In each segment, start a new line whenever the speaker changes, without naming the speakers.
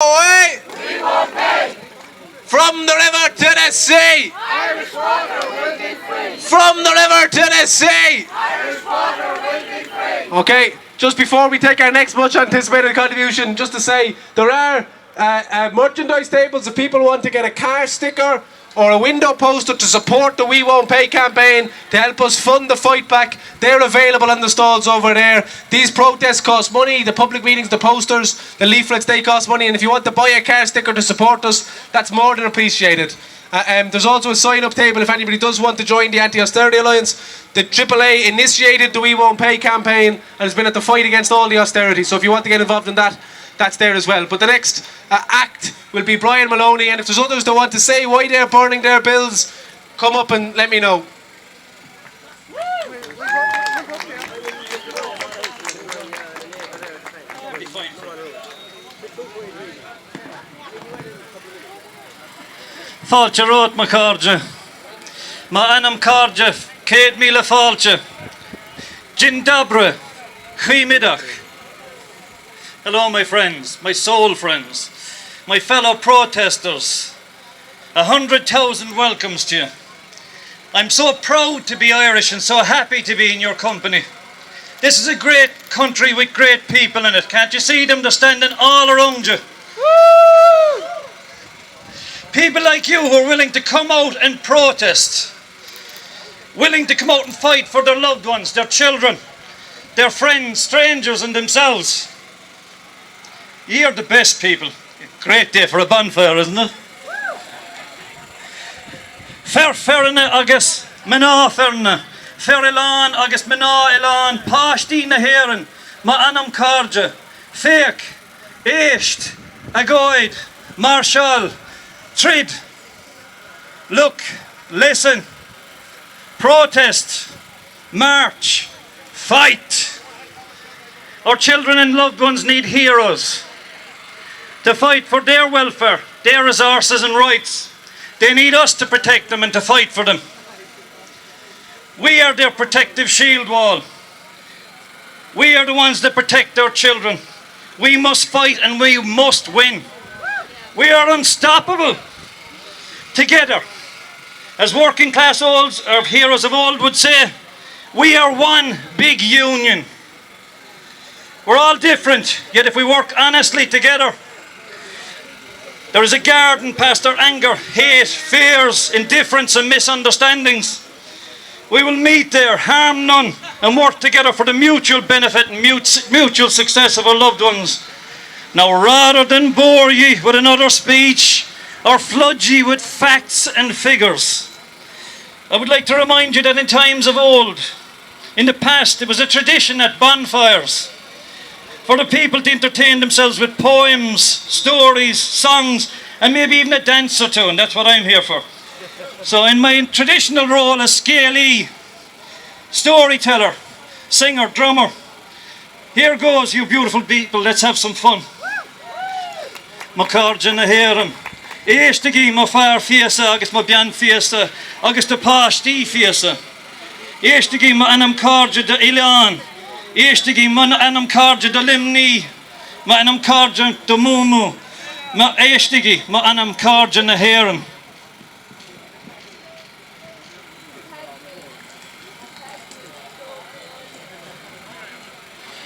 away.
We won't pay.
From the river to the sea.
Irish water will be free.
From the river to the sea.
Irish water will be free.
Okay, just before we take our next much anticipated contribution, just to say there are merchandise tables if people want to get a car sticker or a window poster to support the We Won't Pay campaign to help us fund the fight back. They're available in the stalls over there. These protests cost money, the public meetings, the posters, the leaflets, they cost money, and if you want to buy a car sticker to support us, that's more than appreciated. There's also a sign-up table if anybody does want to join the Anti-Austerity Alliance. The AAA initiated the We Won't Pay campaign and has been at the fight against all the austerity, so if you want to get involved in that, that's there as well. But the next act will be Brian Moloney, and if there's others that want to say why they're burning their bills, come up and let me know.
Fáilte rót ma cardja, ma anam cardja, céad míle fáilte. Dzień dobry, chuimidach. Hello, my friends, my soul friends, my fellow protesters. 100,000 welcomes to you. I'm so proud to be Irish and so happy to be in your company. This is a great country with great people in it. Can't you see them? They're standing all around you. Woo! People like you who are willing to come out and protest. Willing to come out and fight for their loved ones, their children, their friends, strangers and themselves. You're the best people. Great day for a bonfire, isn't it? Ferna agus mena ferna. Ferilan agus mena elan. Pashti na heron. Ma anam carja. Fake. Eist. Agoid. Marshall. Trid. Look. Listen. Protest. March. Fight. Our children and loved ones need heroes to fight for their welfare, their resources and rights. They need us to protect them and to fight for them. We are their protective shield wall. We are the ones that protect our children. We must fight and we must win. We are unstoppable. Together, as working class olds or heroes of old would say, we are one big union. We're all different, yet if we work honestly together, there is a garden past our anger, hate, fears, indifference and misunderstandings. We will meet there, harm none, and work together for the mutual benefit and mutual success of our loved ones. Now, rather than bore ye with another speech or flood ye with facts and figures, I would like to remind you that in times of old, in the past, it was a tradition at bonfires for the people to entertain themselves with poems, stories, songs, and maybe even a dance or two, and that's what I'm here for. So in my traditional role as Scealai, storyteller, singer, drummer, here goes, you beautiful people, let's have some fun. Ma cardja na heron, eishtagi ma far fiesa, agus ma bian fiesa, agus de pashti fiesa. Eishtagi ma anam cardja de ilan, eishtagi ma anam cardja de limni, ma anam cardja de mumu, ma eishtagi ma anam cardja na heron.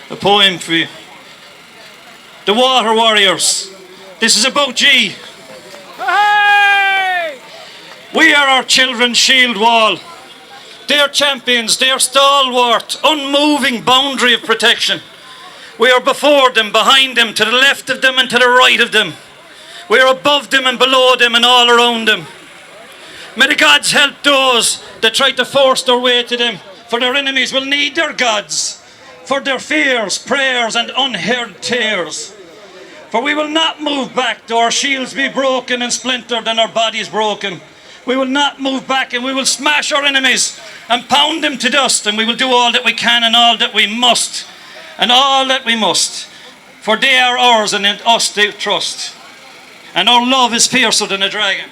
A poem for you. The Water Warriors. This is about G. Hey! We are our children's shield wall. They're champions, they're stalwart, unmoving boundary of protection. We are before them, behind them, to the left of them and to the right of them. We are above them and below them and all around them. May the gods help those that try to force their way to them, for their enemies will need their gods for their fears, prayers and unheard tears. For we will not move back though our shields be broken and splintered and our bodies broken. We will not move back, and we will smash our enemies and pound them to dust, and we will do all that we can and all that we must, and all that we must. For they are ours and in us they trust. And our love is fiercer than a dragon.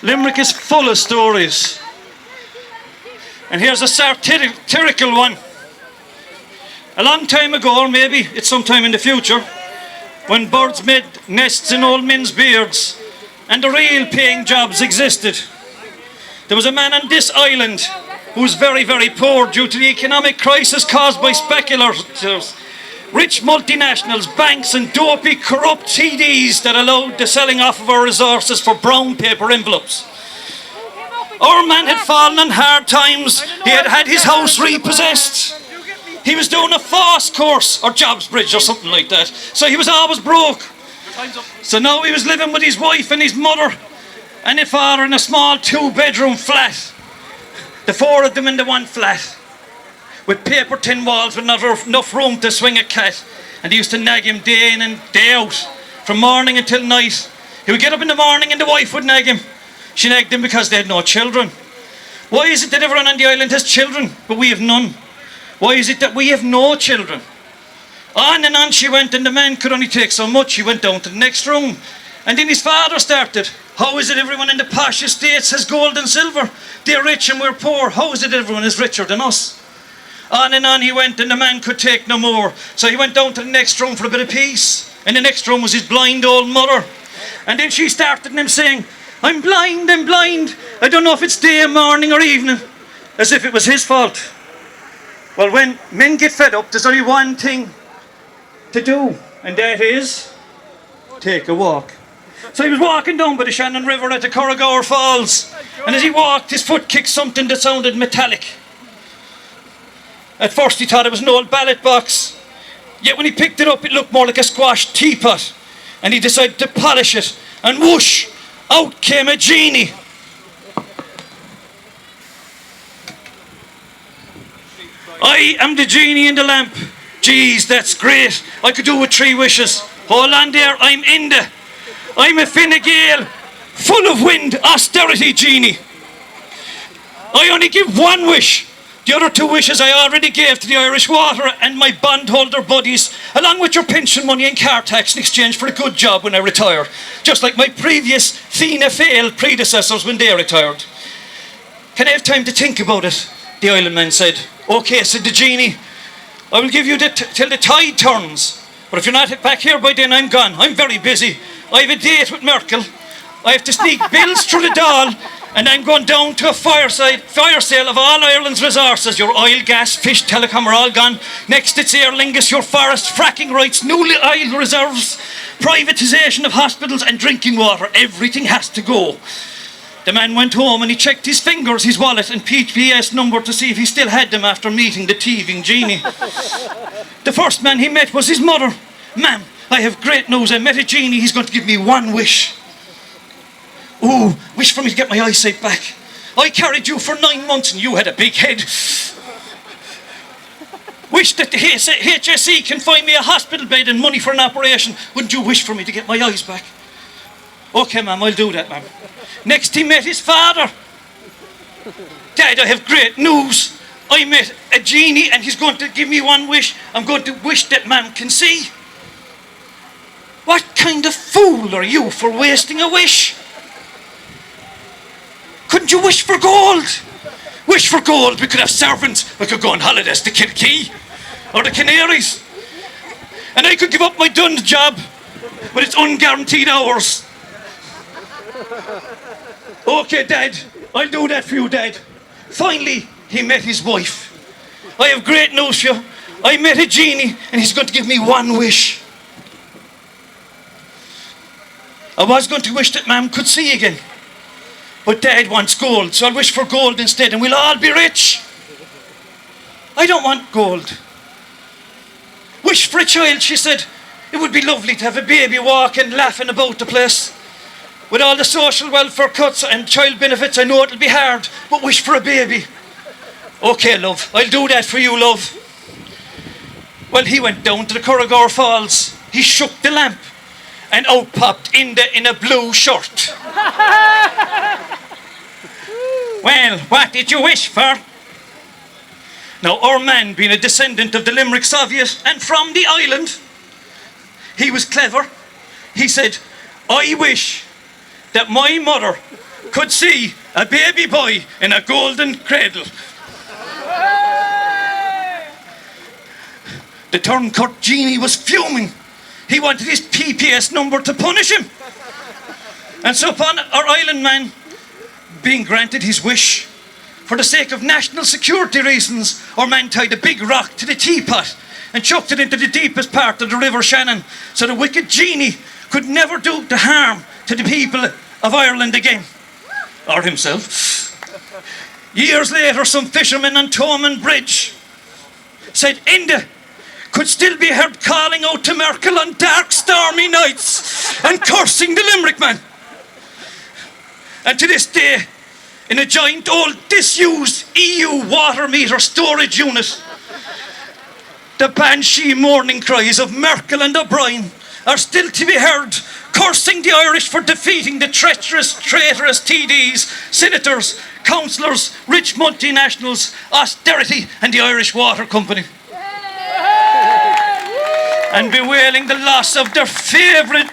Limerick is full of stories. And here's a satirical one. A long time ago, or maybe it's sometime in the future, when birds made nests in old men's beards and the real paying jobs existed, there was a man on this island who was very, very poor due to the economic crisis caused by speculators, rich multinationals, banks and dopey, corrupt TDs that allowed the selling off of our resources for brown paper envelopes. Our man had fallen on hard times. He had had his house repossessed. He was doing a FOSS course or Jobs Bridge or something like that. So he was always broke. So now he was living with his wife and his mother and his father in a small 2-bedroom flat. The 4 of them in the one flat, with paper tin walls with not enough room to swing a cat. And he used to nag him day in and day out, from morning until night. He would get up in the morning and the wife would nag him. She nagged him because they had no children. Why is it that everyone on the island has children, but we have none? Why is it that we have no children? On and on she went, and the man could only take so much. He went down to the next room. And then his father started. How is it everyone in the posh estates has gold and silver? They're rich and we're poor. How is it everyone is richer than us? On and on he went, and the man could take no more. So he went down to the next room for a bit of peace. And the next room was his blind old mother. And then she started him saying, I'm blind, I'm blind. I don't know if it's day, morning or evening. As if it was his fault. Well, when men get fed up, there's only one thing to do. And that is take a walk. So he was walking down by the Shannon River at the Corrigower Falls. And as he walked, his foot kicked something that sounded metallic. At first he thought it was an old ballot box. Yet when he picked it up, it looked more like a squashed teapot. And he decided to polish it. And whoosh! Out came a genie. I am the genie in the lamp. Geez, that's great. I could do with 3 wishes. Hold on there, I'm a Fine Gael, full of wind, austerity genie. I only give 1 wish. The other 2 wishes I already gave to the Irish Water and my bondholder buddies, along with your pension money and car tax in exchange for a good job when I retire, just like my previous Fianna Fail predecessors when they retired. Can I have time to think about it? The island man said. Okay, said the genie, I will give you till the tide turns. But if you're not back here by then, I'm gone. I'm very busy. I have a date with Merkel. I have to sneak bills through the Dáil, and I'm going down to a fire sale of all Ireland's resources. Your oil, gas, fish, telecom are all gone. Next it's Aer Lingus, your forest, fracking rights, new oil reserves, privatisation of hospitals and drinking water. Everything has to go. The man went home and he checked his fingers, his wallet and PPS number to see if he still had them after meeting the thieving genie. The first man he met was his mother. Ma'am, I have great news. I met a genie. He's going to give me 1 wish. Ooh, wish for me to get my eyesight back. I carried you for 9 months and you had a big head. Wish that the HSE can find me a hospital bed and money for an operation. Wouldn't you wish for me to get my eyes back? Okay, ma'am, I'll do that, ma'am. Next he met his father. Dad, I have great news. I met a genie and he's going to give me 1 wish. I'm going to wish that ma'am can see. What kind of fool are you for wasting a wish? Couldn't you wish for gold? Wish for gold, we could have servants. I could go on holidays to Kilkee or the Canaries. And I could give up my done job, but it's unguaranteed hours. Okay, Dad, I'll do that for you, Dad. Finally, he met his wife. I have great news for you. I met a genie and he's going to give me 1 wish. I was going to wish that ma'am could see again. But Dad wants gold, so I'll wish for gold instead and we'll all be rich. I don't want gold. Wish for a child, she said. It would be lovely to have a baby walking, laughing about the place. With all the social welfare cuts and child benefits, I know it'll be hard, but wish for a baby. Okay, love, I'll do that for you, love. Well, he went down to the Corrigower Falls. He shook the lamp, and out popped Inda in a blue shirt. Well, what did you wish for? Now, our man, being a descendant of the Limerick Soviet and from the island, he was clever. He said, I wish that my mother could see a baby boy in a golden cradle. The turncoat Genie was fuming. He wanted his PPS number to punish him. And so upon our island man being granted his wish, for the sake of national security reasons, our man tied a big rock to the teapot and chucked it into the deepest part of the River Shannon so the wicked Genie could never do the harm to the people of Ireland again. Or himself. Years later, some fishermen on Thomond Bridge said Enda could still be heard calling out to Merkel on dark, stormy nights and cursing the Limerick man. And to this day, in a giant old disused EU water meter storage unit, the banshee mourning cries of Merkel and O'Brien are still to be heard, cursing the Irish for defeating the traitorous TDs, senators, councillors, rich multinationals, Austerity and the Irish Water Company. And bewailing the loss of their favourite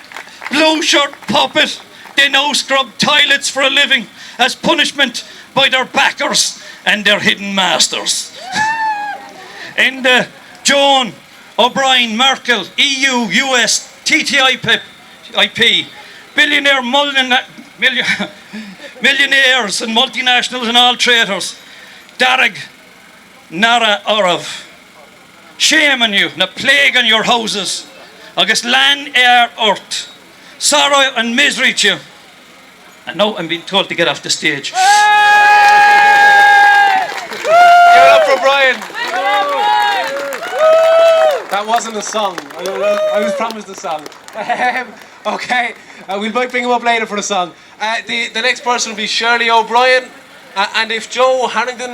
blue shirt puppet, they now scrub toilets for a living as punishment by their backers and their hidden masters. In the Joan, O'Brien, Merkel, EU, US, TTIP, millionaires and multinationals and all traitors, Darag, Nara Orav. Shame on you, na plague on your houses, agus land, air, earth, sorrow and misery to you. And now I'm being told to get off the stage.
Give it up for Brian. That wasn't a song. I was promised a song. Okay, we might bring him up later for the song. The next person will be Shirley O'Brien. And if Joe Harrington